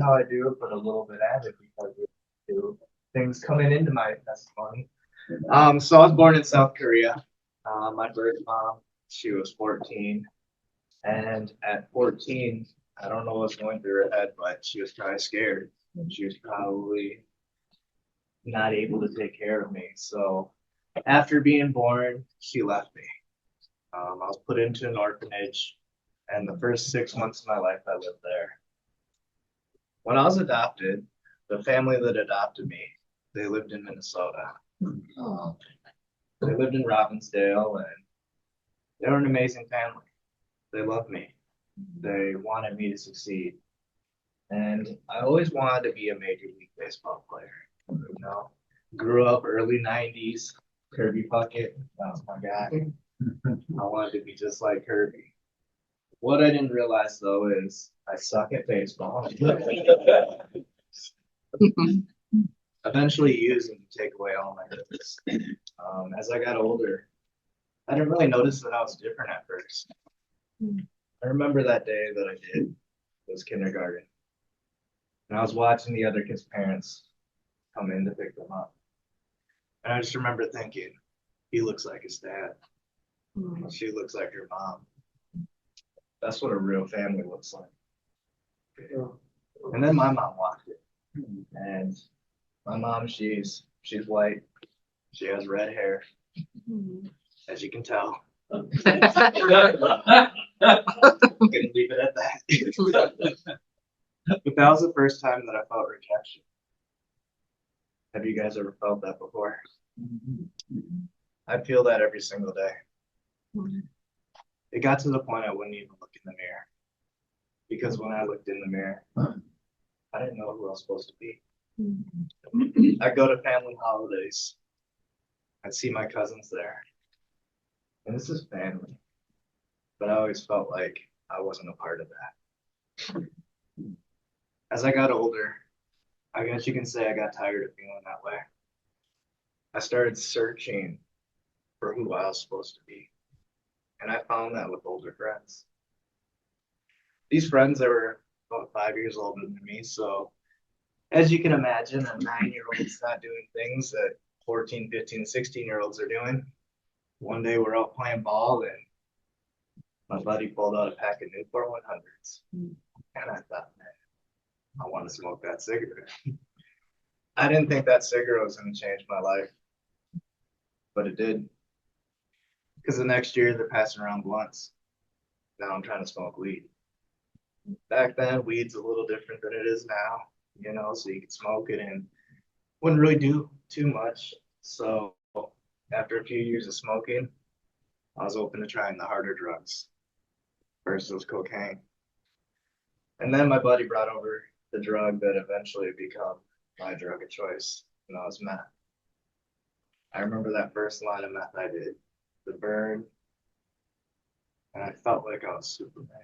how I do it, but a little bit added because of things coming into my testimony. So I was born in South Korea. My birth mom, she was 14, and at 14, I don't know what's going through her head, but she was probably scared. She was probably not able to take care of me. So after being born, she left me. I was put into an orphanage, and the first 6 months of my life, I lived there. When I was adopted, the family that adopted me, they lived in Minnesota. Um, they lived in Robbinsdale, and they were an amazing family. They loved me. They wanted me to succeed. And I always wanted to be a Major League Baseball player. You know, grew up early 90s, Kirby Puckett, that was my guy. I wanted to be just like Kirby. What I didn't realize though is I suck at baseball. Eventually used them to take away all my hits. As I got older, I didn't really notice that I was different at first. I remember that day that I did, it was kindergarten. And I was watching the other kids' parents come in to pick them up. And I just remember thinking, he looks like his dad. She looks like her mom. That's what a real family looks like. And then my mom walked in. And my mom, she's white. She has red hair, as you can tell. I'm gonna leave it at that. But that was the first time that I felt rejection. Have you guys ever felt that before? I feel that every single day. It got to the point I wouldn't even look in the mirror. Because when I looked in the mirror, I didn't know who I was supposed to be. I go to family holidays. I'd see my cousins there. And this is family. But I always felt like I wasn't a part of that. As I got older, I guess you can say I got tired of feeling that way. I started searching for who I was supposed to be. And I found that with older friends. These friends that were about 5 years older than me. So as you can imagine, a 9-year-old's not doing things that 14, 15, 16-year-olds are doing. One day we're out playing ball and my buddy pulled out a pack of Newport 100s. And I thought, man, I want to smoke that cigarette. I didn't think that cigarette was going to change my life, but it did. Because the next year they're passing around blunts. Now I'm trying to smoke weed. Back then, weed's a little different than it is now, so you could smoke it and wouldn't really do too much. So after a few years of smoking, I was open to trying the harder drugs. First it was cocaine. And then my buddy brought over the drug that eventually became my drug of choice, and that was meth. I remember that first line of meth I did, the burn, and I felt like I was Superman.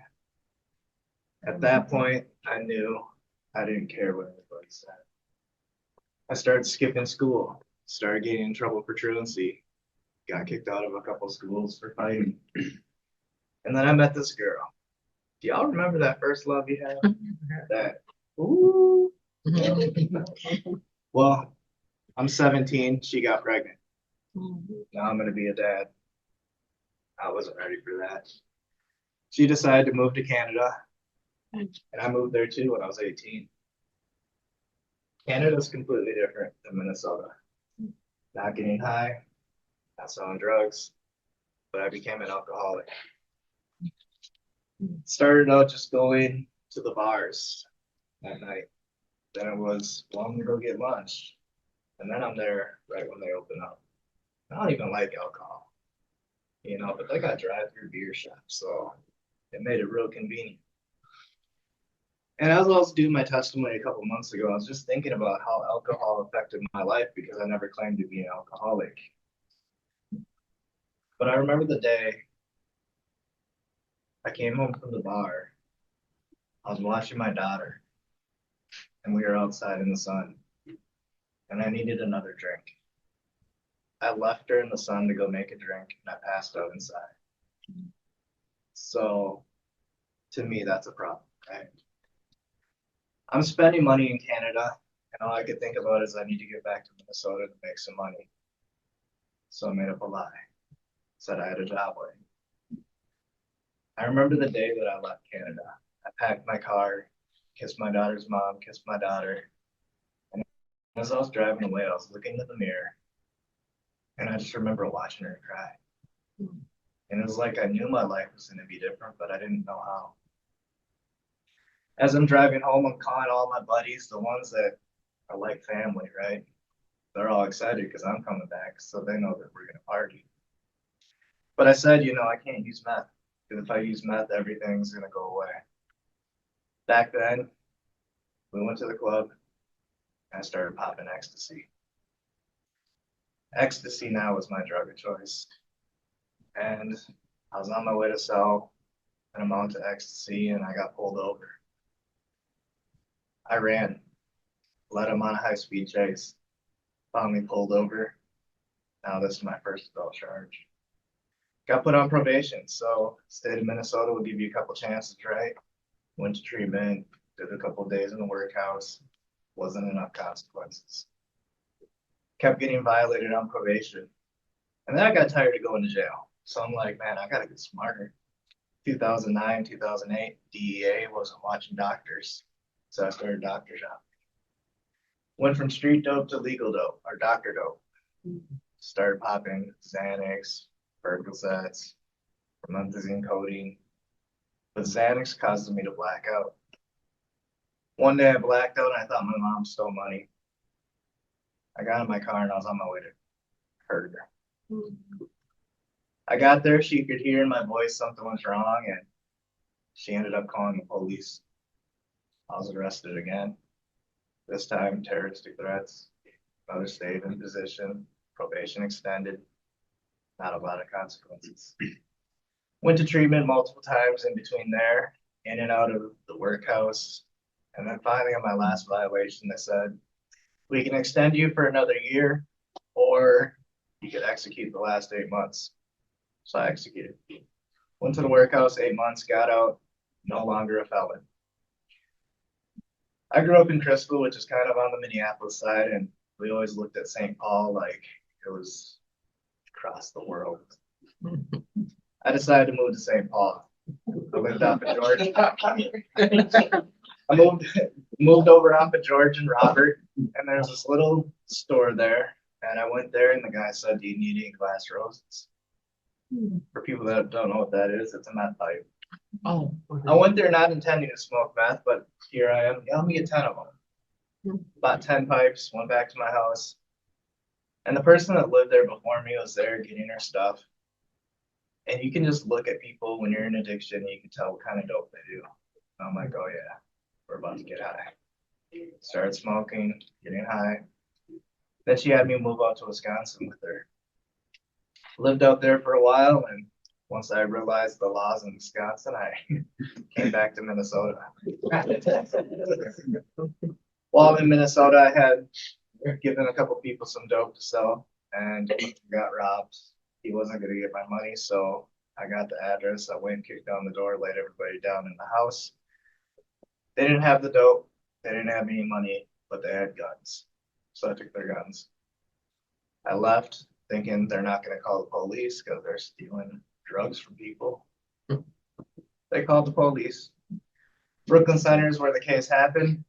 At that point, I knew I didn't care what anybody said. I started skipping school, started getting in trouble for truancy, got kicked out of a couple schools for fighting. And then I met this girl. Do y'all remember that first love you had? That, ooh. Well, I'm 17, she got pregnant. Now I'm going to be a dad. I wasn't ready for that. She decided to move to Canada, and I moved there too when I was 18. Canada's completely different than Minnesota. Not getting high, not selling drugs, but I became an alcoholic. Started out just going to the bars at night. Then it was, well, I'm gonna go get lunch. And then I'm there right when they open up. I don't even like alcohol, but they got drive-through beer shops, so it made it real convenient. And as I was doing my testimony a couple months ago, I was just thinking about how alcohol affected my life because I never claimed to be an alcoholic. But I remember the day I came home from the bar. I was watching my daughter, and we were outside in the sun, and I needed another drink. I left her in the sun to go make a drink, and I passed out inside. So, to me, that's a problem, right? I'm spending money in Canada, and all I could think about is I need to get back to Minnesota to make some money. So I made up a lie. Said I had a job waiting. I remember the day that I left Canada. I packed my car, kissed my daughter's mom, kissed my daughter. And as I was driving away, I was looking in the mirror, and I just remember watching her cry. And it was like I knew my life was going to be different, but I didn't know how. As I'm driving home, I'm calling all my buddies, the ones that are like family, right? They're all excited because I'm coming back, so they know that we're going to party. But I said, I can't use meth, because if I use meth, everything's going to go away. Back then, we went to the club, and I started popping ecstasy. Ecstasy now was my drug of choice. And I was on my way to sell an amount of ecstasy, and I got pulled over. I ran, led him on a high-speed chase, found me pulled over. Now this is my first adult charge. Got put on probation, so state of Minnesota will give you a couple chances, right? Went to treatment, did a couple days in the workhouse, wasn't enough consequences. Kept getting violated on probation. And then I got tired of going to jail. So I'm like, man, I gotta get smarter. 2009, 2008, DEA wasn't watching doctors. So I started doctor shopping. Went from street dope to legal dope, or doctor dope. Started popping Xanax, Percocets, promethazine codeine. But Xanax causes me to black out. One day I blacked out and I thought my mom stole money. I got in my car and I was on my way to hurt her. I got there, she could hear in my voice something was wrong, and she ended up calling the police. I was arrested again. This time, terroristic threats, another state in position, probation extended, not a lot of consequences. Went to treatment multiple times in between there, in and out of the workhouse. And then finally on my last violation, they said, we can extend you for another year, or you could execute the last 8 months. So I executed. Went to the workhouse 8 months, got out, no longer a felon. I grew up in Crystal, which is kind of on the Minneapolis side, and we always looked at St. Paul like it was across the world. I decided to move to St. Paul. I lived off of George. I moved over off of George and Robert, and there's this little store there. And I went there, and the guy said, "Do you need any glass roses?" For people that don't know what that is, it's a meth pipe. Oh, okay. I went there not intending to smoke meth, but here I am. Yeah, let me get 10 of them. Bought 10 pipes, went back to my house. And the person that lived there before me was there getting her stuff. And you can just look at people when you're in addiction, you can tell what kind of dope they do. And I'm like, oh yeah, we're about to get high. Started smoking, getting high. Then she had me move out to Wisconsin with her. Lived out there for a while, and once I realized the laws in Wisconsin, I came back to Minnesota. While I'm in Minnesota, I had given a couple people some dope to sell, and got robbed. He wasn't going to get my money, so I got the address. I went, kicked down the door, laid everybody down in the house. They didn't have the dope. They didn't have any money, but they had guns. So I took their guns. I left thinking they're not going to call the police because they're stealing drugs from people. They called the police. Brooklyn Center is where the case happened.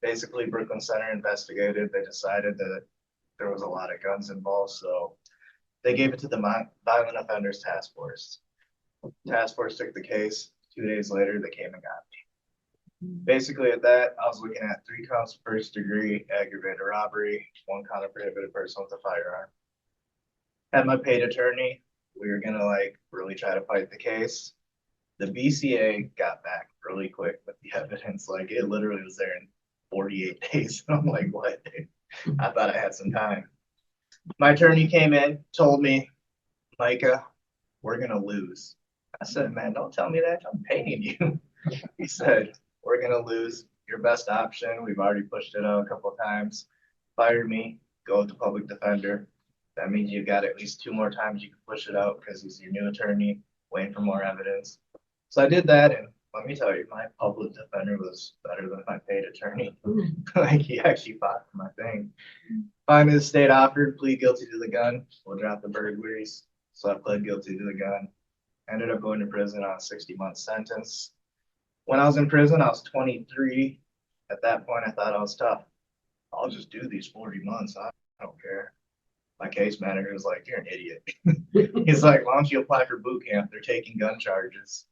Basically, Brooklyn Center investigated. They decided that there was a lot of guns involved, so they gave it to the Violent Offenders Task Force. Task Force took the case. 2 days later, they came and got me. Basically, at that, I was looking at 3 counts of first-degree aggravated robbery, 1 count of prohibited person with a firearm. Had my paid attorney. We were gonna really try to fight the case. The BCA got back really quick with the evidence. It literally was there in 48 days. I'm like, what? I thought I had some time. My attorney came in, told me, Micah, we're gonna lose. I said, man, don't tell me that. I'm paying you. He said, we're gonna lose. Your best option. We've already pushed it out a couple of times. Fire me. Go with the public defender. That means you've got at least 2 more times you can push it out because he's your new attorney, waiting for more evidence. So I did that, and let me tell you, my public defender was better than my paid attorney. Like, he actually fought for my thing. Finally, the state offered, plead guilty to the gun. We'll drop the burglaries. So I pled guilty to the gun. Ended up going to prison on a 60-month sentence. When I was in prison, I was 23. At that point, I thought I was tough. I'll just do these 40 months. I don't care. My case manager was like, you're an idiot. He's like, why don't you apply for boot camp? They're taking gun charges.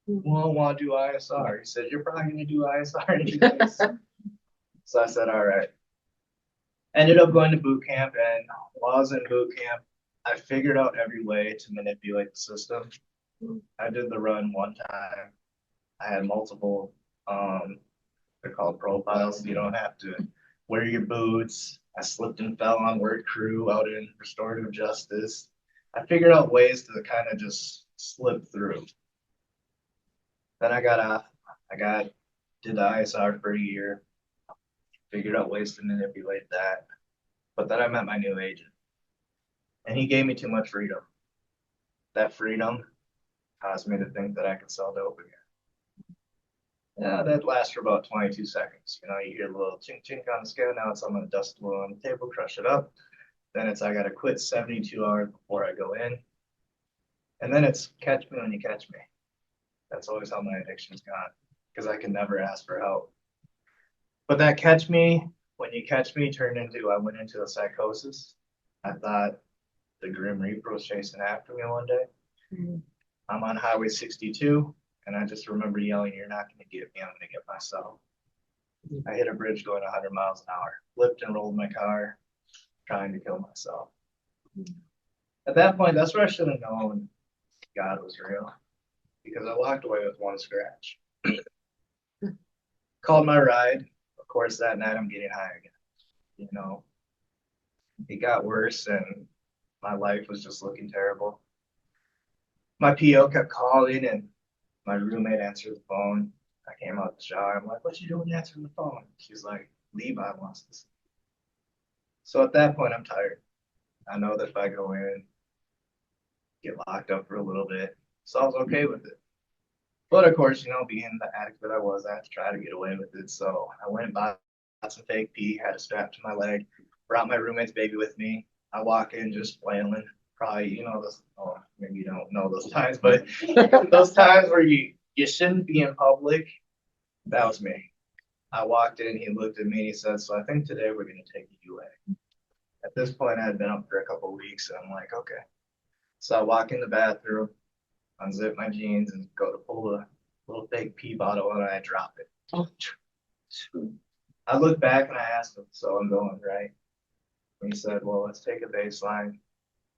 Well, I want to do ISR. He said, you're probably going to do ISR anyways. So I said, all right. Ended up going to boot camp, and while I was in boot camp, I figured out every way to manipulate the system. I did the run one time. I had multiple, they're called profiles. You don't have to wear your boots. I slipped and fell on work crew out in restorative justice. I figured out ways to kind of just slip through. Then I got off. Did the ISR for a year. Figured out ways to manipulate that. But then I met my new agent. And he gave me too much freedom. That freedom caused me to think that I could sell dope again. Yeah, that lasts for about 22 seconds. You know, you hear a little chink chink on the scale. Now it's I'm gonna dust a little on the table, crush it up. Then it's I gotta quit 72 hours before I go in. And then it's catch me when you catch me. That's always how my addiction's gone, because I can never ask for help. But that catch me when you catch me turned into I went into a psychosis. I thought the Grim Reaper was chasing after me one day. Mm-hmm. I'm on Highway 62. And I just remember yelling, you're not going to get me, I'm going to get myself. I hit a bridge going 100 miles an hour, flipped and rolled my car, trying to kill myself. At that point, that's where I should have known God was real, because I walked away with one scratch. Called my ride. Of course, that night I'm getting high again. You know, it got worse and my life was just looking terrible. My PO kept calling and my roommate answered the phone. I came out the shower. I'm like, what you doing answering the phone? She's like, Levi wants to see. So at that point, I'm tired. I know that if I go in, get locked up for a little bit, so I was okay with it. But of course, you know, being the addict that I was, I had to try to get away with it. So I went and bought some fake pee, had a strap to my leg, brought my roommate's baby with me. I walk in just flailing. Probably, you know, those, oh, maybe you don't know those times, but those times where you shouldn't be in public, that was me. I walked in, he looked at me and he said, so I think today we're going to take you away. At this point, I had been up for a couple of weeks, and I'm like, okay. So I walk in the bathroom, unzip my jeans, and go to pull a little fake pee bottle, and I drop it. Oh. I look back and I asked him, so I'm going, right? And he said, well, let's take a baseline.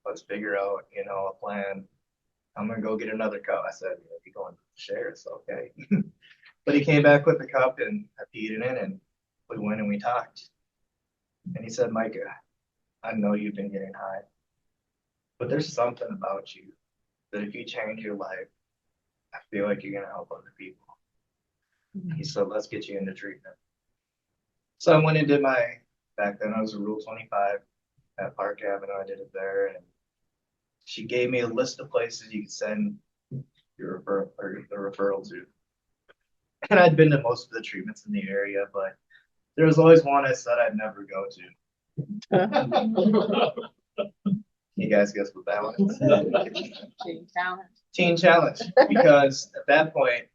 Let's figure out, you know, a plan. I'm going to go get another cup. I said, if you're going to share, it's okay. But he came back with the cup and I peed it in and we went and we talked. And he said, Micah, I know you've been getting high, but there's something about you that if you change your life, I feel like you're going to help other people. Mm-hmm. He said, let's get you into treatment. So I went and did back then I was a Rule 25 at Park Avenue. I did it there. And she gave me a list of places you could send your referral or the referral to. And I'd been to most of the treatments in the area, but there was always one I said I'd never go to. You guys guess what that one is? Teen Challenge. Teen Challenge. Because at that point,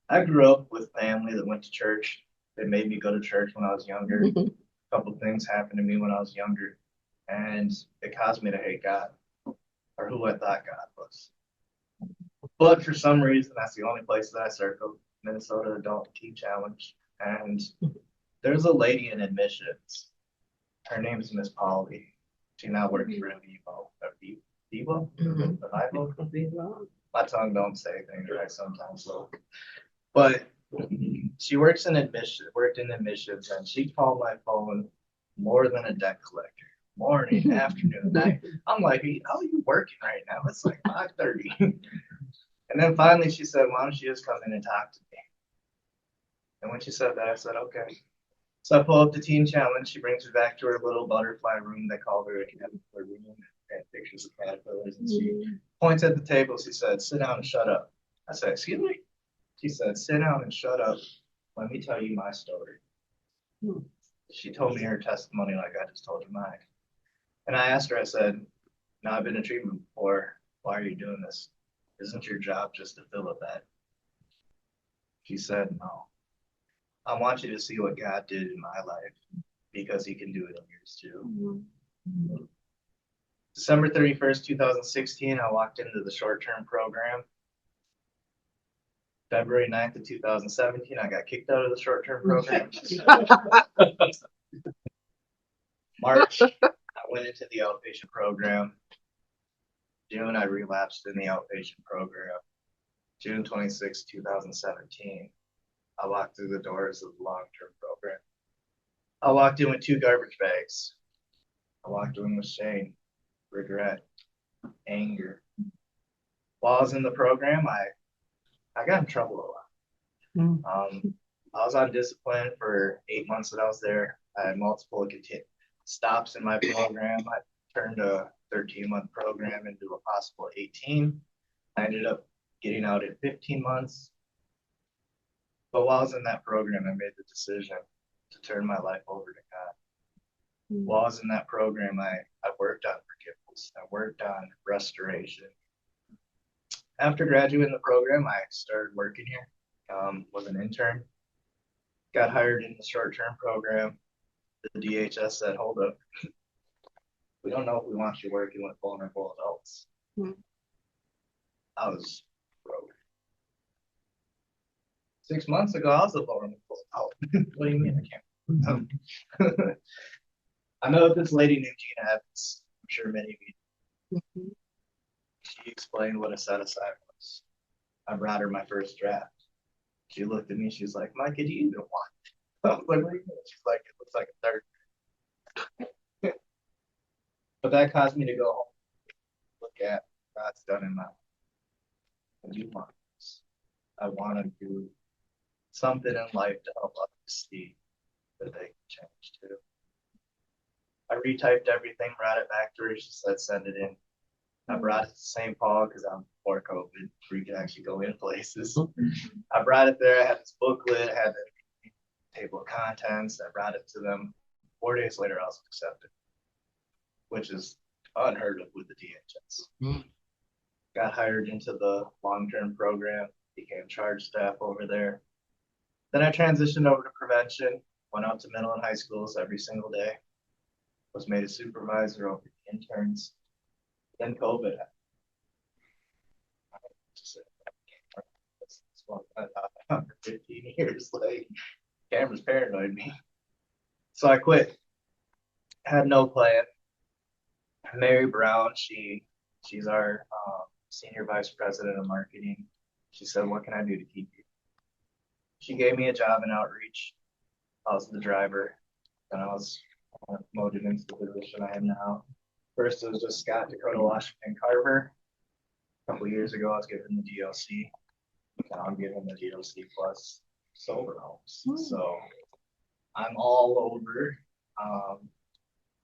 I grew up with family that went to church. They made me go to church when I was younger. A couple of things happened to me when I was younger, and it caused me to hate God, or who I thought God was. But for some reason, that's the only place that I circled, Minnesota Adult Teen Challenge. And there's a lady in admissions. Her name is Miss Polly. She now works for Vivo. Vivo? Vivo? My tongue don't say things right sometimes, so. But she worked in admissions, and she called my phone more than a debt collector. Morning, afternoon, night. I'm like, how are you working right now? It's like 5:30. And then finally she said, why don't you just come in and talk to me? And when she said that, I said, okay. So I pull up the Teen Challenge. She brings me back to her little butterfly room. They call her a caterpillar room. And pictures of caterpillars. And she points at the table. She said, sit down and shut up. I said, excuse me? She said, sit down and shut up. Let me tell you my story. She told me her testimony like I just told you mine. And I asked her, I said, no, I've been in treatment before. Why are you doing this? Isn't your job just to fill a bed? She said, no. I want you to see what God did in my life because he can do it in yours too. December 31st, 2016, I walked into the short-term program. February 9th of 2017, I got kicked out of the short-term program. March, I went into the outpatient program. June, I relapsed in the outpatient program. June 26, 2017, I walked through the doors of the long-term program. I walked in with 2 garbage bags. I walked in with shame, regret, anger. While I was in the program, I got in trouble a lot. I was on discipline for 8 months that I was there. I had multiple stops in my program. I turned a 13-month program into a possible 18. I ended up getting out in 15 months. But while I was in that program, I made the decision to turn my life over to God. While I was in that program, I worked on forgiveness. I worked on restoration. After graduating the program, I started working here, was an intern. Got hired in the short-term program. The DHS said, hold up. We don't know if we want you working with vulnerable adults. I was broke. 6 months ago, I was a vulnerable adult. What do you mean I can't? I know this lady named Gina Evans. I'm sure many of you. She explained what a set-aside was. I brought her my first draft. She looked at me. She's like, Micah, do you even want it? I was like, what do you mean? She's like, it looks like a third. But that caused me to go home, look at God's done in my life. I do want this. I want to do something in life to help others see that they can change too. I retyped everything, brought it back to her. She said, send it in. I brought it to St. Paul because I'm before COVID, where you can actually go in places. I brought it there. I had this booklet, I had the table of contents. I brought it to them. 4 days later, I was accepted, which is unheard of with the DHS. Got hired into the long-term program, became charge staff over there. Then I transitioned over to prevention, went out to middle and high schools every single day, was made a supervisor over the interns. Then COVID happened. 15 years, like, cameras paranoid me. So I quit. Had no plan. Mary Brown, she's our senior vice president of marketing. She said, what can I do to keep you? She gave me a job in outreach. I was the driver, and I was promoted into the position I am now. First, it was just Scott, Dakota, Washington, Carver. A couple of years ago, I was given the DLC. Now I'm given the DLC plus sober homes. So I'm all over.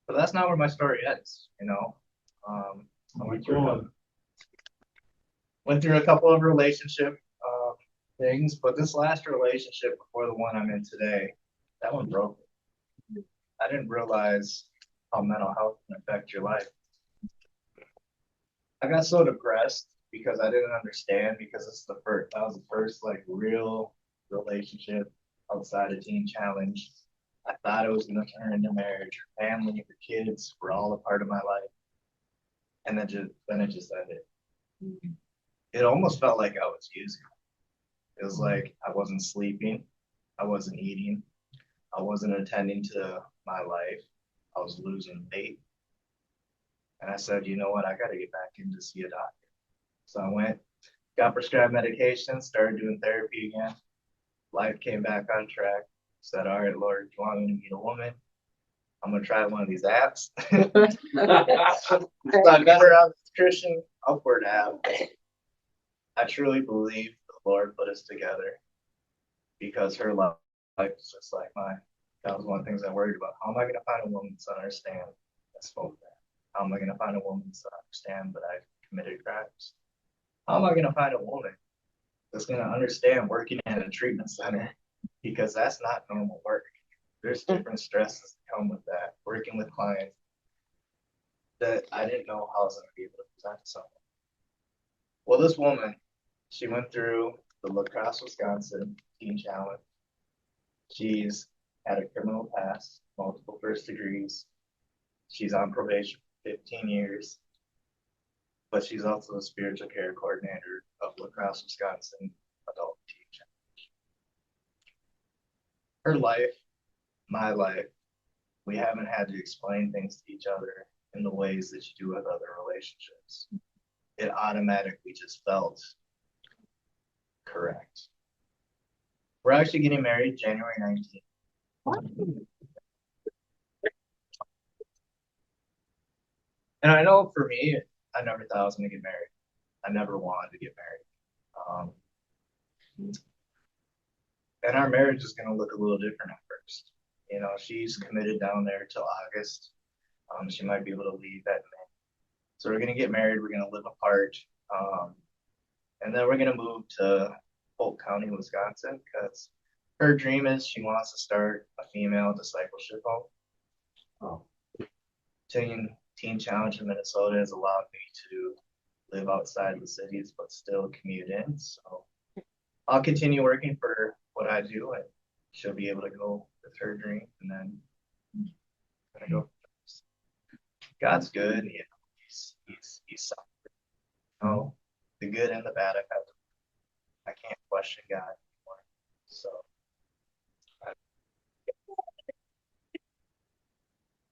But that's not where my story ends, you know. I went through a couple of relationship things, but this last relationship before the one I'm in today, that one broke me. I didn't realize how mental health can affect your life. I got so depressed because I didn't understand, because that was the first like real relationship outside of Teen Challenge. I thought it was going to turn into marriage. Her family, her kids were all a part of my life. And then it just ended. It almost felt like I was using it. It was like I wasn't sleeping. I wasn't eating. I wasn't attending to my life. I was losing weight. And I said, you know what? I got to get back in to see a doctor. So I went, got prescribed medication, started doing therapy again. Life came back on track. Said, all right, Lord, you want me to meet a woman? I'm going to try one of these apps. So I met her on this Christian Upward app. I truly believe the Lord put us together because her life is just like mine. That was one of the things I worried about. How am I going to find a woman to understand that spoke that? How am I going to find a woman to understand that I've committed crimes? How am I going to find a woman that's gonna understand working at a treatment center, because that's not normal work. There's different stresses that come with that, working with clients that I didn't know how I was gonna be able to present to someone. Well, this woman, she went through the La Crosse, Wisconsin Teen Challenge. She's had a criminal past, multiple first degrees. She's on probation for 15 years, but she's also the spiritual care coordinator of La Crosse, Wisconsin Adult Teen Challenge. Her life, my life, we haven't had to explain things to each other in the ways that you do with other relationships. It automatically just felt correct. We're actually getting married January 19th. And I know for me, I never thought I was going to get married. I never wanted to get married. And our marriage is going to look a little different at first. You know, she's committed down there till August. She might be able to leave that May. So we're going to get married. We're going to live apart. And then we're going to move to Polk County, Wisconsin, because her dream is she wants to start a female discipleship home. Teen Challenge in Minnesota has allowed me to live outside the cities, but still commute in. So I'll continue working for what I do, and she'll be able to go with her dream, and then I'm gonna go. God's good. You know, he's something. You know, the good and the bad. I can't question God.